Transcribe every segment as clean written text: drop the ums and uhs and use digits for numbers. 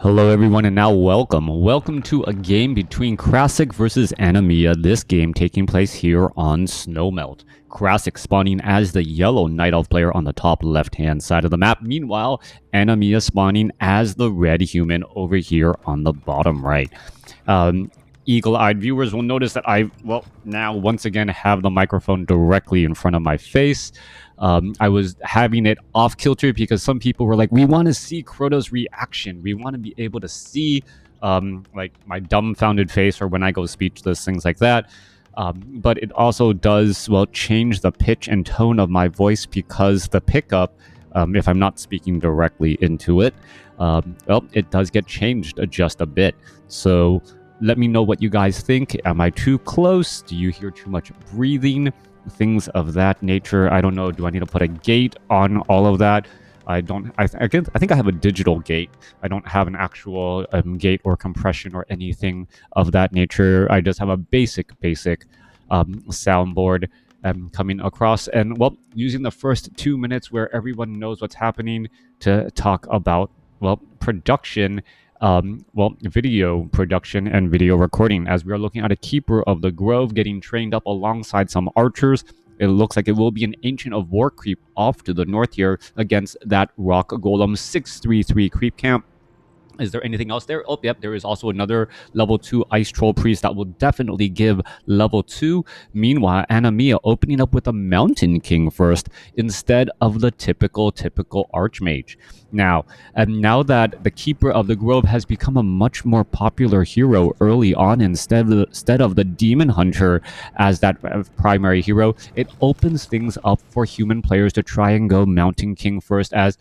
Hello everyone and now welcome to a game between Krasik versus Anima. This game taking place here on Snowmelt. Krasik spawning as the yellow Night Elf player on the top left hand side of the map. Meanwhile, Anima spawning as the red human over here on the bottom right. Eagle-eyed viewers will notice that I, now once again have the microphone directly in front of my face. I was having it off kilter because some people were like, we want to see Crota's reaction. We want to be able to see like my dumbfounded face or when I go speechless, things like that. But it also does, change the pitch and tone of my voice because the pickup, if I'm not speaking directly into it, it does get changed just a bit. So let me know what you guys think. Am I too close? Do you hear too much breathing? Things of that nature. I don't know. Do I need to put a gate on all of that? I don't. I think I have a digital gate. I don't have an actual gate or compression or anything of that nature. I just have a basic soundboard coming across, and using the first 2 minutes where everyone knows what's happening to talk about production. Video production and video recording, as we are looking at a Keeper of the Grove getting trained up alongside some archers. It looks like it will be an Ancient of War creep off to the north here against that Rock Golem 633 creep camp. Is there anything else there? Oh, yep, there is also another level 2 Ice Troll Priest that will definitely give level 2. Meanwhile, Anima opening up with a Mountain King first instead of the typical Archmage. Now that the Keeper of the Grove has become a much more popular hero early on instead of the Demon Hunter as that primary hero, it opens things up for human players to try and go Mountain King first, as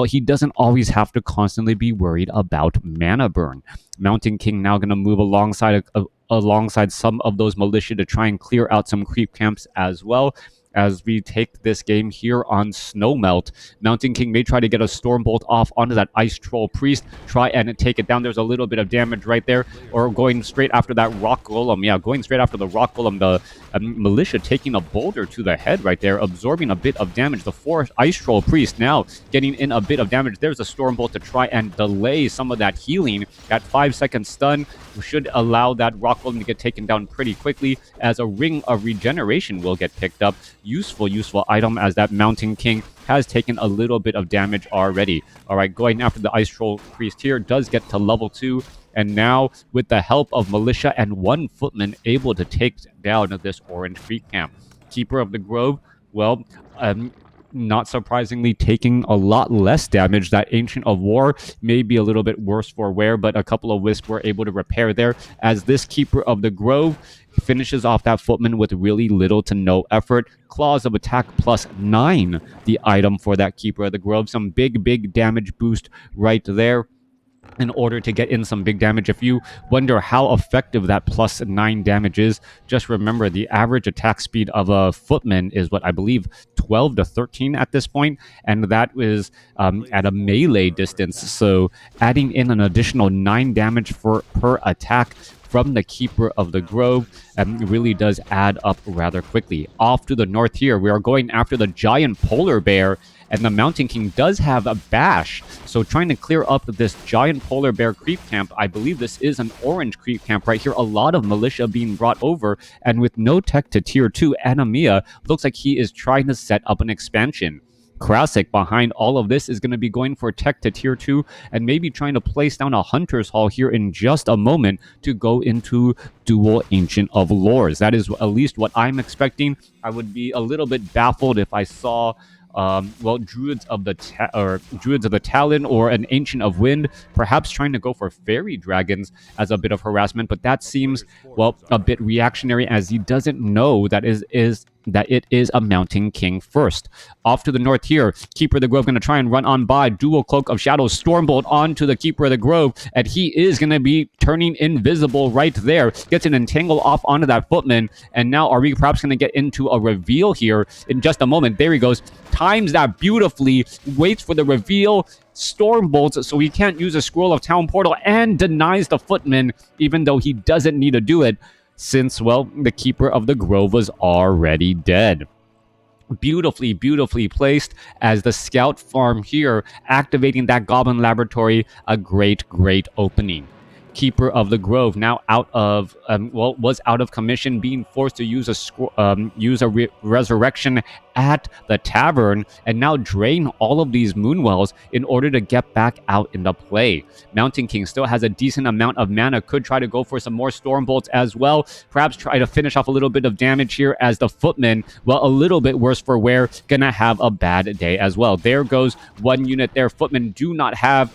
he doesn't always have to constantly be worried about mana burn. Mountain King now going to move alongside some of those militia to try and clear out some creep camps as well. As we take this game here on Snowmelt, Mountain King may try to get a Stormbolt off onto that Ice Troll Priest, try and take it down. There's a little bit of damage right there, or going straight after that Rock Golem. Yeah, going straight after the Rock Golem, the militia taking a boulder to the head right there, absorbing a bit of damage. The 4 Ice Troll Priest now getting in a bit of damage. There's a Stormbolt to try and delay some of that healing. That 5-second stun should allow that Rock Golem to get taken down pretty quickly, as a Ring of Regeneration will get picked up. Useful item, as that Mountain King has taken a little bit of damage already. All right, going after the Ice Troll Priest here does get to level 2, and now with the help of militia and 1 footman able to take down this orange creep camp. Keeper of the Grove, not surprisingly taking a lot less damage. That Ancient of War may be a little bit worse for wear, but a couple of Wisps were able to repair there, as this Keeper of the Grove finishes off that footman with really little to no effort. Claws of Attack +9, the item for that Keeper of the Grove. Some big damage boost right there in order to get in some big damage. If you wonder how effective that +9 damage is, just remember the average attack speed of a footman is what I believe 12 to 13 at this point, and that is at a melee distance. So adding in an additional 9 damage per attack from the Keeper of the Grove really does add up rather quickly. Off to the north here, we are going after the giant polar bear, and the Mountain King does have a bash, so trying to clear up this giant polar bear creep camp. I believe this is an orange creep camp right here. A lot of militia being brought over, and with no tech to tier 2, Anima looks like he is trying to set up an expansion. Krasik behind all of this is going to be going for tech to tier 2 and maybe trying to place down a Hunter's Hall here in just a moment to go into dual Ancient of Lores. That is at least what I'm expecting. I would be a little bit baffled if I saw Druids of the Talon or an Ancient of Wind, perhaps trying to go for Fairy Dragons as a bit of harassment, but that seems, a bit reactionary, as he doesn't know that it is a Mountain King first. Off to the north here, Keeper of the Grove going to try and run on by. Dual Cloak of Shadows, Stormbolt onto the Keeper of the Grove, and he is going to be turning invisible right there. Gets an entangle off onto that footman, and now are we perhaps going to get into a reveal here in just a moment? There he goes. Times that beautifully, waits for the reveal, Stormbolts so he can't use a Scroll of Town Portal, and denies the footman, even though he doesn't need to do it, since, the Keeper of the Grove was already dead. beautifully placed as the scout farm here, activating that goblin laboratory. A great opening. Keeper of the Grove now out of was out of commission, being forced to use a resurrection at the tavern, and now drain all of these moonwells in order to get back out into play. Mountain King still has a decent amount of mana, could try to go for some more storm bolts as well, perhaps try to finish off a little bit of damage here, as the footman, well, a little bit worse for wear, gonna have a bad day as well. There goes one unit there. Footmen do not have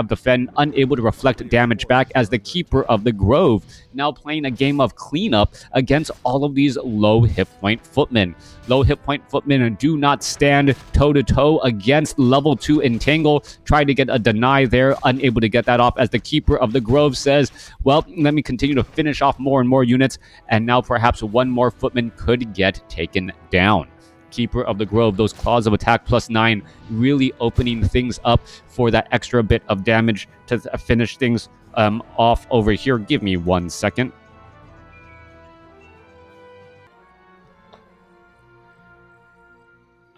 defend, unable to reflect damage back, as the Keeper of the Grove now playing a game of cleanup against all of these low hit point footmen. Low hit point footmen do not stand toe to toe against level 2 Entangle. Try to get a deny there, unable to get that off, as the Keeper of the Grove says, well, let me continue to finish off more and more units, and now perhaps one more footman could get taken down. Keeper of the Grove, those claws of attack +9, really opening things up for that extra bit of damage to finish things off over here. Give me 1 second.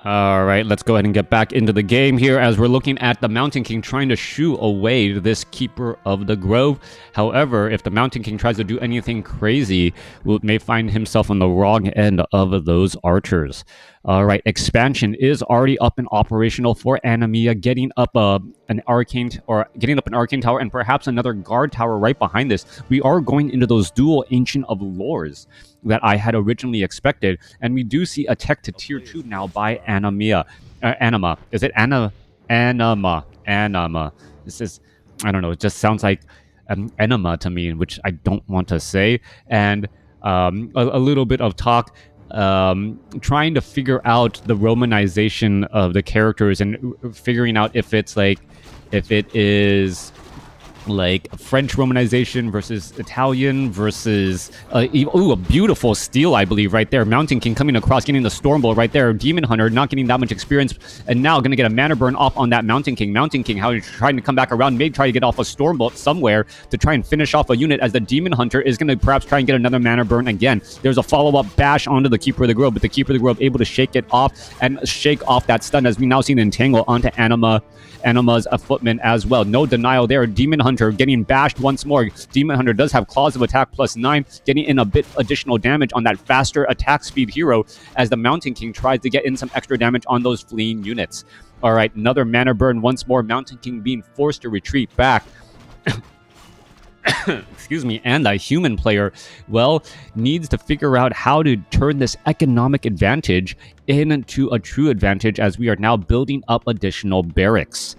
All right, let's go ahead and get back into the game here, as we're looking at the Mountain King trying to shoo away this Keeper of the Grove. However, if the Mountain King tries to do anything crazy, may find himself on the wrong end of those archers. All right, expansion is already up and operational for Anima, getting up an arcane tower and perhaps another guard tower right behind this. We are going into those dual Ancient of Lores that I had originally expected, and we do see a tech to tier 2 now by Anima. Is it Anima? This is, I don't know, it just sounds like enema to me, which I don't want to say. And a little bit of talk trying to figure out the romanization of the characters, and figuring out if it is like French romanization versus Italian versus a beautiful steal, I believe, right there. Mountain King coming across, getting the Stormbolt right there. Demon Hunter not getting that much experience, and now going to get a mana burn off on that Mountain King. Mountain King, how he's trying to come back around, may try to get off a Stormbolt somewhere to try and finish off a unit, as the Demon Hunter is going to perhaps try and get another mana burn again. There's a follow-up bash onto the Keeper of the Grove, but the Keeper of the Grove able to shake it off and shake off that stun, as we now see an entangle onto Anima's footman as well. No denial there. Demon Hunter getting bashed once more. Demon Hunter does have claws of attack +9, getting in a bit additional damage on that faster attack speed hero, as the Mountain King tries to get in some extra damage on those fleeing units. All right, another mana burn once more. Mountain King being forced to retreat back. Excuse me. And the human player, well, needs to figure out how to turn this economic advantage into a true advantage, as we are now building up additional barracks.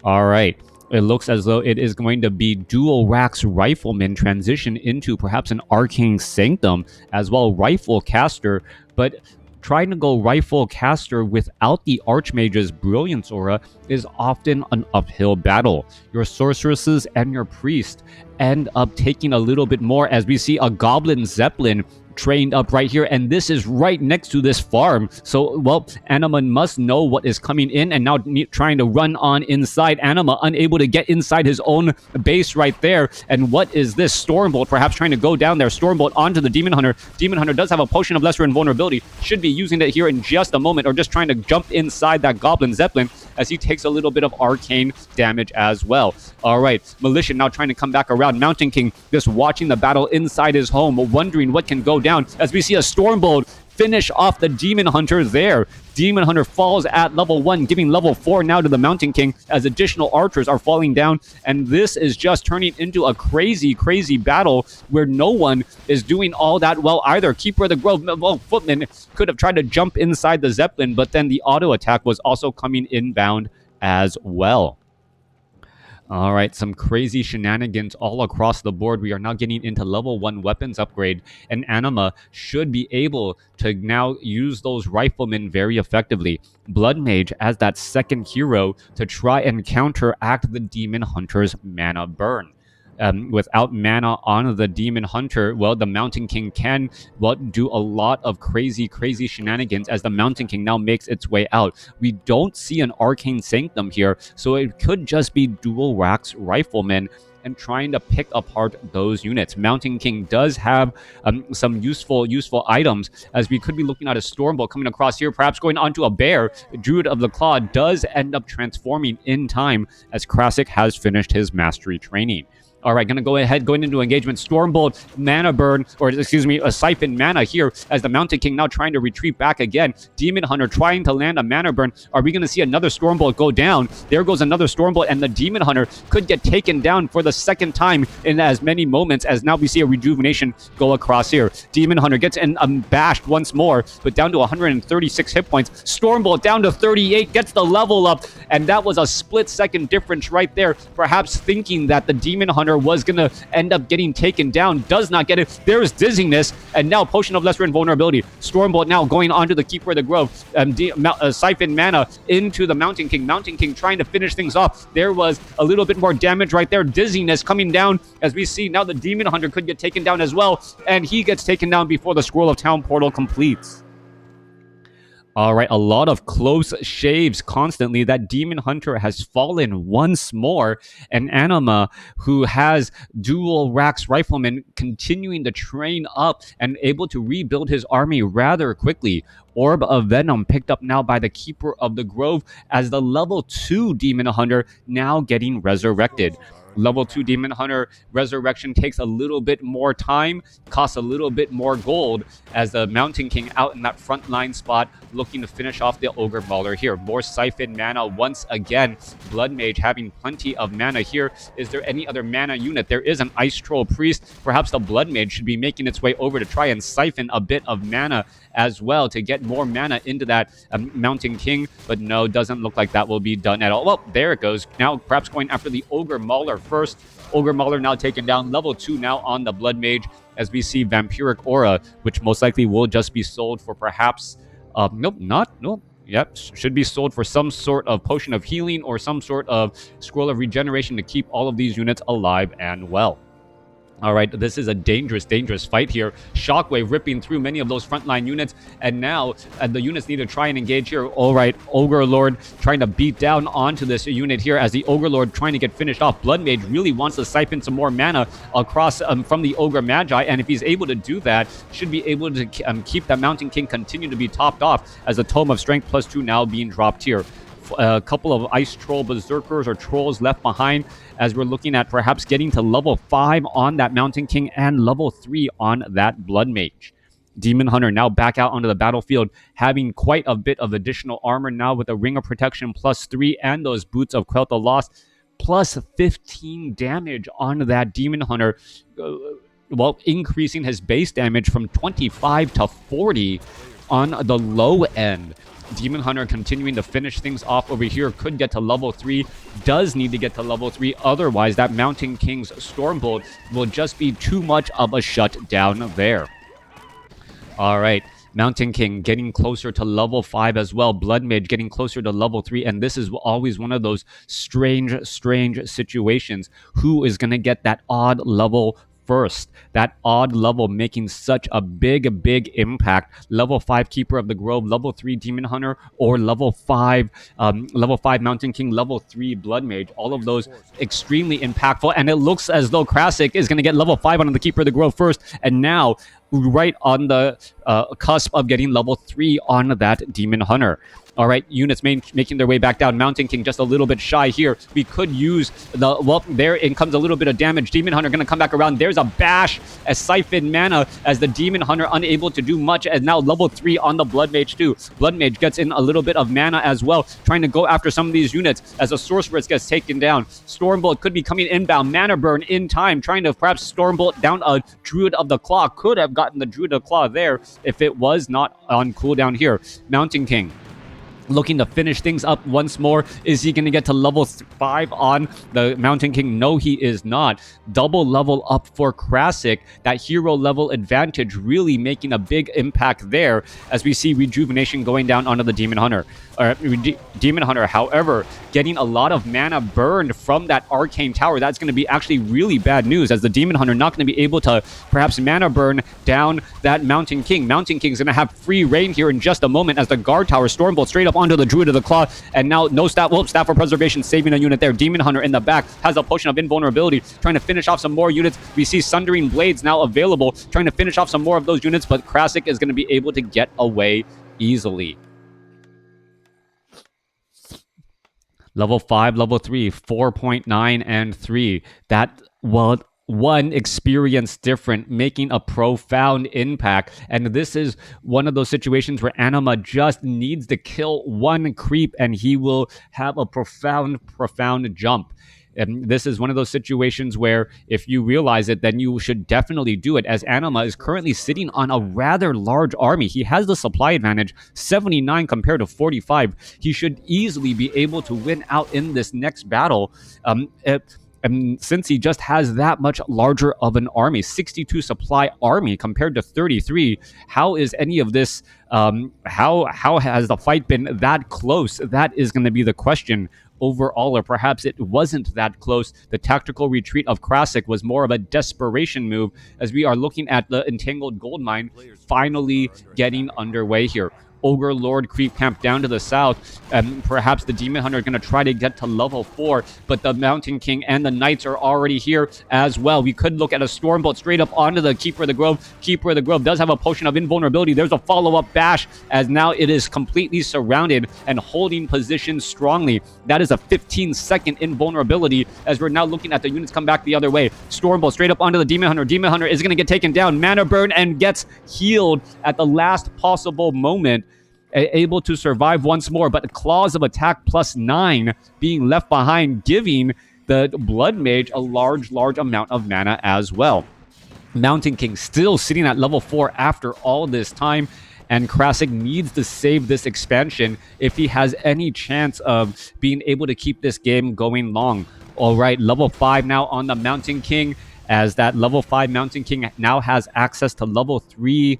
All right. It looks as though it is going to be dual racks rifleman transition into perhaps an arcane sanctum as well, rifle caster, but trying to go rifle caster without the Archmage's Brilliance Aura is often an uphill battle. Your sorceresses and your priest end up taking a little bit more, as we see a Goblin Zeppelin trained up right here, and this is right next to this farm. So, well, Anima must know what is coming in, and now trying to run on inside. Anima unable to get inside his own base right there. And what is this? Stormbolt perhaps trying to go down there. Stormbolt onto the Demon Hunter. Demon Hunter does have a Potion of Lesser Invulnerability. Should be using it here in just a moment, or just trying to jump inside that Goblin Zeppelin, as he takes a little bit of arcane damage as well. All right, Militia now trying to come back around. Mountain King just watching the battle inside his home, wondering what can go down, as we see a Stormbolt finish off the Demon Hunter there. Demon Hunter falls at level 1, giving level 4 now to the Mountain King, as additional archers are falling down, and this is just turning into a crazy battle where no one is doing all that well either. Keeper of the Grove, well, footman could have tried to jump inside the Zeppelin, but then the auto attack was also coming inbound as well. All right, some crazy shenanigans all across the board. We are now getting into level 1 weapons upgrade, and Anima should be able to now use those riflemen very effectively. Blood Mage as that second hero to try and counteract the Demon Hunter's mana burn. Without mana on the Demon Hunter, well, the Mountain King can, well, do a lot of crazy shenanigans, as the Mountain King now makes its way out. We don't see an Arcane Sanctum here, so it could just be dual racks riflemen, and trying to pick apart those units. Mountain King does have some useful items, as we could be looking at a Stormbolt coming across here, perhaps going onto a bear. Druid of the Claw does end up transforming in time as Krasik has finished his mastery training. All right, going into engagement. Stormbolt, mana burn, or excuse me, a siphon mana here as the Mountain King now trying to retreat back again. Demon Hunter trying to land a mana burn. Are we going to see another Stormbolt go down? There goes another Stormbolt, and the Demon Hunter could get taken down for the second time in as many moments, as now we see a rejuvenation go across here. Demon Hunter gets bashed once more, but down to 136 hit points. Stormbolt down to 38, gets the level up, and that was a split-second difference right there, perhaps thinking that the Demon Hunter was going to end up getting taken down. Does not get it. There's Dizziness, and now Potion of Lesser Invulnerability. Stormbolt now going onto the Keeper of the Grove. Siphon mana into the Mountain King. Mountain King trying to finish things off. There was a little bit more damage right there. Dizziness coming down, as we see now the Demon Hunter could get taken down as well, and he gets taken down before the Scroll of Town portal completes. All right, a lot of close shaves constantly. That Demon Hunter has fallen once more. And Anima, who has dual Rax Rifleman, continuing to train up and able to rebuild his army rather quickly. Orb of Venom picked up now by the Keeper of the Grove as the level 2 Demon Hunter now getting resurrected. Level 2 Demon Hunter resurrection takes a little bit more time, costs a little bit more gold, as the Mountain King out in that front line spot looking to finish off the Ogre Mauler here. More Siphon mana once again. Blood Mage having plenty of mana here. Is there any other mana unit? There is an Ice Troll Priest. Perhaps the Blood Mage should be making its way over to try and siphon a bit of mana as well to get more mana into that Mountain King, but no, doesn't look like that will be done at all. Well, there it goes. Now perhaps going after the Ogre Mauler first. Ogre Mauler now taken down. Level 2 now on the Blood Mage, as we see Vampiric Aura, which most likely will just be sold for perhaps should be sold for some sort of Potion of Healing or some sort of Scroll of Regeneration to keep all of these units alive and well. All right, this is a dangerous fight here. Shockwave ripping through many of those frontline units, and now the units need to try and engage here. All right, Ogre Lord trying to beat down onto this unit here as the Ogre Lord trying to get finished off. Blood Mage really wants to siphon some more mana across from the Ogre Magi, and if he's able to do that, should be able to keep that Mountain King continue to be topped off, as the Tome of Strength +2 now being dropped here. A couple of Ice Troll Berserkers or Trolls left behind, as we're looking at perhaps getting to level 5 on that Mountain King and level 3 on that Blood Mage. Demon Hunter now back out onto the battlefield, having quite a bit of additional armor now with a Ring of Protection +3 and those Boots of Quell the Lost, plus 15 damage on that Demon Hunter, increasing his base damage from 25 to 40 on the low end. Demon Hunter continuing to finish things off over here. Could get to level 3. Does need to get to level 3. Otherwise, that Mountain King's Stormbolt will just be too much of a shutdown there. All right. Mountain King getting closer to level 5 as well. Blood Mage getting closer to level 3. And this is always one of those strange situations. Who is going to get that odd level first? That odd level making such a big impact. Level 5 Keeper of the Grove, level 3 Demon Hunter, or level 5 Mountain King, level 3 Blood Mage. All of those extremely impactful, and it looks as though Krasik is going to get level 5 on the Keeper of the Grove first, and now right on the cusp of getting level 3 on that Demon Hunter. All right, units making their way back down. Mountain King just a little bit shy here. We could use there it comes a little bit of damage. Demon Hunter going to come back around. There's a bash, a siphon mana, as the Demon Hunter unable to do much, and now level 3 on the Blood Mage too. Blood Mage gets in a little bit of mana as well, trying to go after some of these units as a Sorceress gets taken down. Stormbolt could be coming inbound. Mana Burn in time, trying to perhaps Stormbolt down a Druid of the Claw. Could have gotten the Druid of the Claw there if it was not on cooldown here. Mountain King looking to finish things up once more. Is he going to get to level 5 on the Mountain King? No, he is not. Double level up for Krasik. That hero level advantage really making a big impact there, as we see rejuvenation going down onto the Demon Hunter. Demon Hunter, however, getting a lot of mana burned from that Arcane Tower. That's going to be actually really bad news, as the Demon Hunter not going to be able to perhaps mana burn down that Mountain King. Mountain King's going to have free reign here in just a moment, as the Guard Tower Stormbolt straight up onto the Druid of the Claw, and now no staff. Well, staff for preservation, saving a unit there. Demon Hunter in the back has a potion of invulnerability, trying to finish off some more units. We see Sundering Blades now available, trying to finish off some more of those units, but Krasik is going to be able to get away easily. Level 5, level 3, 4.9 and 3. That, well, one experience different, making a profound impact. And this is one of those situations where Anima just needs to kill one creep and he will have a profound jump. And this is one of those situations where if you realize it, then you should definitely do it, as Anima is currently sitting on a rather large army. He has the supply advantage, 79 compared to 45. He should easily be able to win out in this next battle. And since he just has that much larger of an army, 62 supply army compared to 33, how is any of this, how has the fight been that close? That is going to be the question overall, or perhaps it wasn't that close. The tactical retreat of Krasik was more of a desperation move, as we are looking at the Entangled Gold Mine finally getting underway here. Ogre Lord creep camp down to the south, and perhaps the Demon Hunter are going to try to get to level 4, but the Mountain King and the Knights are already here as well. We could look at a Stormbolt straight up onto the Keeper of the Grove. Keeper of the Grove does have a potion of invulnerability. There's a follow-up bash, as now it is completely surrounded and holding position strongly. That is a 15-second invulnerability, as we're now looking at the units come back the other way. Stormbolt straight up onto the Demon Hunter. Demon Hunter is going to get taken down. Mana burn and gets healed at the last possible moment, able to survive once more, but Claws of Attack +9 being left behind, giving the Blood Mage a large amount of mana as well. Mountain King still sitting at level 4 after all this time, and Krasik needs to save this expansion if he has any chance of being able to keep this game going long. All right, level 5 now on the Mountain King, as that level 5 Mountain King now has access to level 3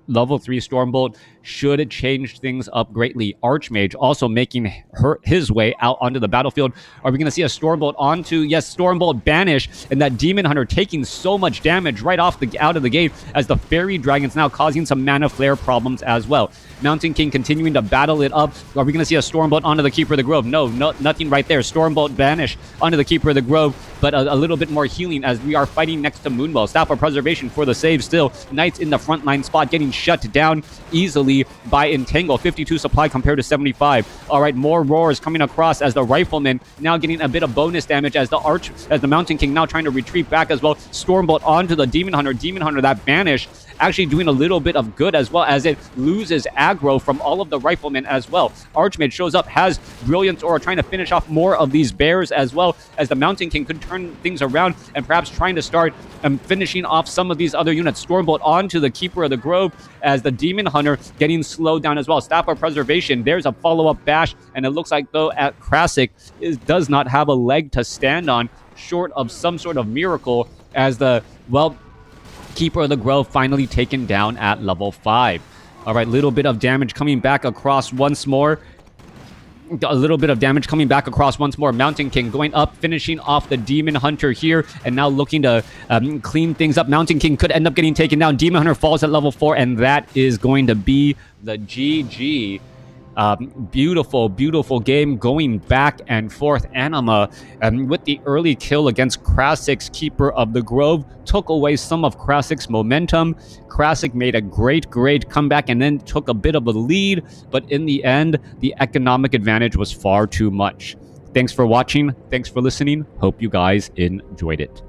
Stormbolt should change things up greatly. Archmage also making his way out onto the battlefield. Are we going to see a Stormbolt onto? Yes, Stormbolt banish, and that Demon Hunter taking so much damage right off out of the gate, as the Fairy Dragon's now causing some mana flare problems as well. Mountain King continuing to battle it up. Are we going to see a Stormbolt onto the Keeper of the Grove? No, nothing right there. Stormbolt banish onto the Keeper of the Grove, but a little bit more healing as we are fighting next to Moonwell. Staff of Preservation for the save still. Knights in the front line spot getting shut down easily by Entangle. 52 supply compared to 75. All right, more roars coming across, as the Rifleman now getting a bit of bonus damage, as the Mountain King now trying to retreat back as well. Stormbolt onto the Demon Hunter. Demon Hunter, that banish actually doing a little bit of good, as well as it loses aggro from all of the Riflemen as well. Archmage shows up, has Brilliance Aura, trying to finish off more of these bears, as well as the Mountain King could turn things around and perhaps trying to start finishing off some of these other units. Stormbolt onto the Keeper of the Grove, as the Demon Hunter getting slowed down as well. Staff of Preservation, there's a follow-up bash, and it looks like, though, at Krasik does not have a leg to stand on, short of some sort of miracle, as the, well, Keeper of the Grove finally taken down at level 5. All right, little bit of damage coming back across once more. Mountain King going up, finishing off the Demon Hunter here, and now looking to clean things up. Mountain King could end up getting taken down. Demon Hunter falls at level 4, and that is going to be the GG. Beautiful game going back and forth. Anima, with the early kill against Krasik's Keeper of the Grove, took away some of Krasik's momentum. Krasik made a great comeback and then took a bit of a lead, but in the end, the economic advantage was far too much. Thanks for watching. Thanks for listening. Hope you guys enjoyed it.